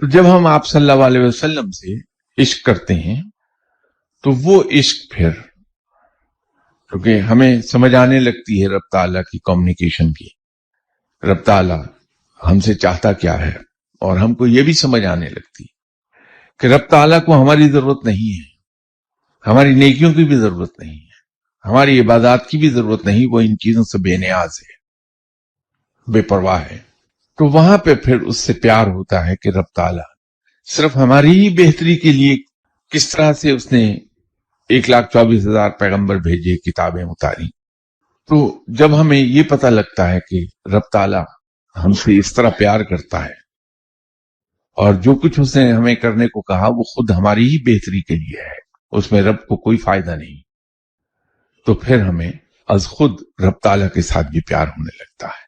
तो जब हम आप सल्लल्लाहु अलैहि वसल्लम से इश्क करते हैं तो वो इश्क फिर, क्योंकि हमें समझ आने लगती है रब ताला की कम्युनिकेशन की, रब ताला हमसे चाहता क्या है, और हमको ये भी समझ आने लगती कि रब ताला को हमारी जरूरत नहीं है, हमारी नेकियों की भी जरूरत नहीं है, हमारी इबादत की भी जरूरत नहीं, वो इन चीजों से बेनियाज है, बेपरवाह है। तो वहां पे फिर उससे प्यार होता है कि रब ताला सिर्फ हमारी ही बेहतरी के लिए किस तरह से उसने 1,24,000 पैगंबर भेजे, किताबें उतारी। तो जब हमें ये पता लगता है कि रब ताला हमसे इस तरह प्यार करता है और जो कुछ उसने हमें करने को कहा वो खुद हमारी ही बेहतरी के लिए है, उसमें रब को कोई फायदा नहीं, तो फिर हमें अज खुद रब ताला के साथ भी प्यार होने लगता है।